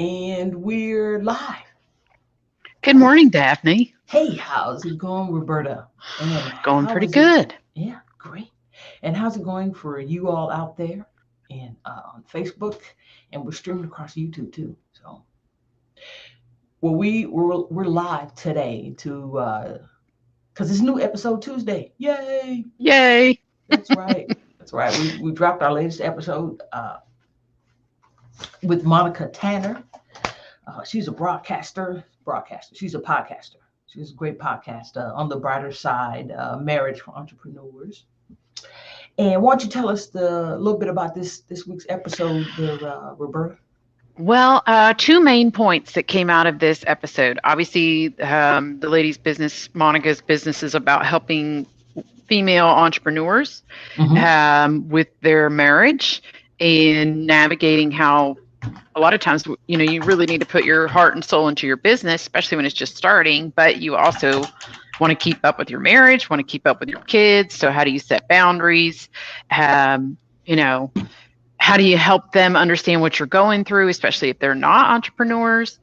And we're live. Good morning, Daphne. Hey, how's it going, Roberta? And Going how pretty is it? good. Yeah, great. And how's it going for you all out there and on Facebook? And we're streaming across YouTube too. So, well, we're live today to because it's new episode Tuesday. Yay! Yay. That's right. That's right. We dropped our latest episode with Monica Tanner. She's a broadcaster. She's a podcaster. She's a great podcaster on the brighter side, marriage for entrepreneurs. And why don't you tell us a little bit about this week's episode there, Roberta? Well, two main points that came out of this episode. Obviously, the lady's business, Monica's business, is about helping female entrepreneurs Mm-hmm. with their marriage and navigating how a lot of times, you really need to put your heart and soul into your business, especially when it's just starting, but you also want to keep up with your marriage, want to keep up with your kids. So how do you set boundaries? Um, you know, how do you help them understand what you're going through, especially if they're not entrepreneurs?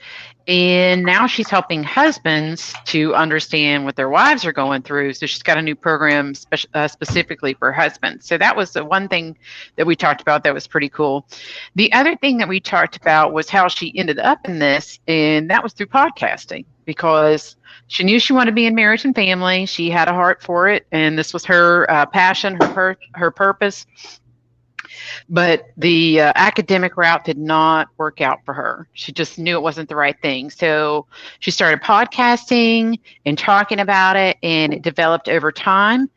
And now she's helping husbands to understand what their wives are going through. So she's got a new program specifically for husbands. So that was the one thing that we talked about that was pretty cool. The other thing that we talked about was how she ended up in this, and that was through podcasting because she knew she wanted to be in marriage and family. She had a heart for it, and this was her passion, her purpose. But the academic route did not work out for her. She just knew it wasn't the right thing. So she started podcasting and talking about it, and it developed over time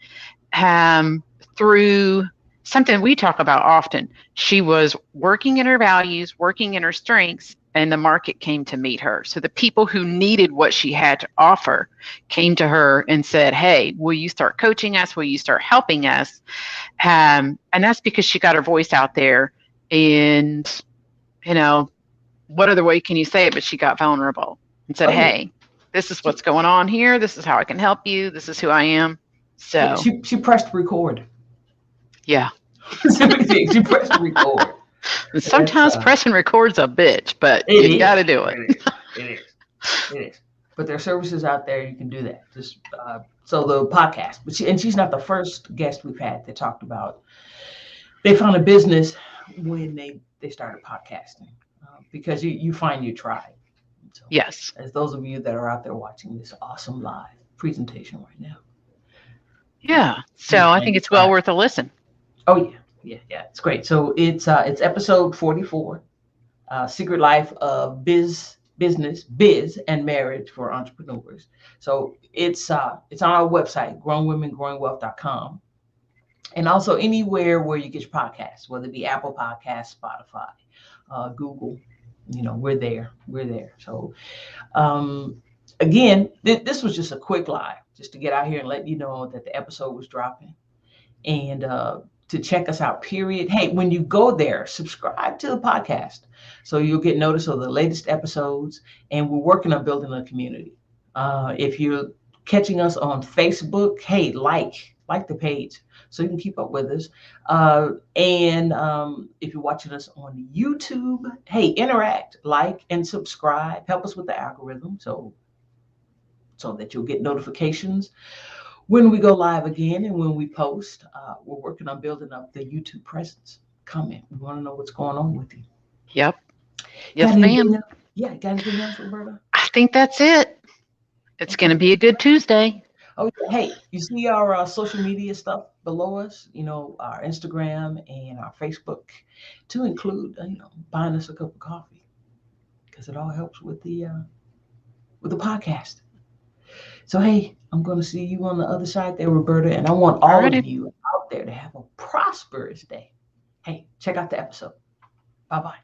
through something we talk about often. She was working in her values, working in her strengths, and the market came to meet her. So the people who needed what she had to offer came to her and said, hey, will you start coaching us? Will you start helping us? And that's because she got her voice out there. And, what other way can you say it? But she got vulnerable and said, Oh yeah. hey, this is what's going on here. This is how I can help you. This is who I am. Yeah, So, she pressed record. yeah. She pressed record. Sometimes pressing record's a bitch, but It you got to is. do it. It is. It is. But there are services out there you can do that. Just so the podcast, she's not the first guest we've had that talked about they found a business when they started podcasting because you find your tribe. So, Yes. as those of you that are out there watching this awesome live presentation right now. Yeah. So you I find think your it's well tribe. worth a listen. Oh yeah, it's great. So it's episode 44, Secret Life of Business, Biz, and Marriage for Entrepreneurs. So it's on our website, grownwomengrowingwealth.com. And also anywhere where you get your podcasts, whether it be Apple Podcasts, Spotify, Google, we're there. We're there. So again, this was just a quick live, just to get out here and let you know that the episode was dropping. And to check us out, period. Hey, when you go there, subscribe to the podcast so you'll get notice of the latest episodes. And we're working on building a community. If you're catching us on Facebook, hey, like the page so you can keep up with us. And if you're watching us on YouTube, hey, interact, like, and subscribe. Help us with the algorithm so that you'll get notifications when we go live again and when we post. We're working on building up the YouTube presence. Comment. We want to know what's going on with you. Yep. Got Yes, anything ma'am. else? Yeah, got anything else, Roberta? I think that's it. It's going to be a good Tuesday. Oh, yeah. Hey, you see our social media stuff below us, our Instagram and our Facebook, to include, buying us a cup of coffee, because it all helps with the podcast. So, hey, I'm going to see you on the other side there, Roberta, and I want all of Alrighty. you out there to have a prosperous day. Hey, check out the episode. Bye-bye.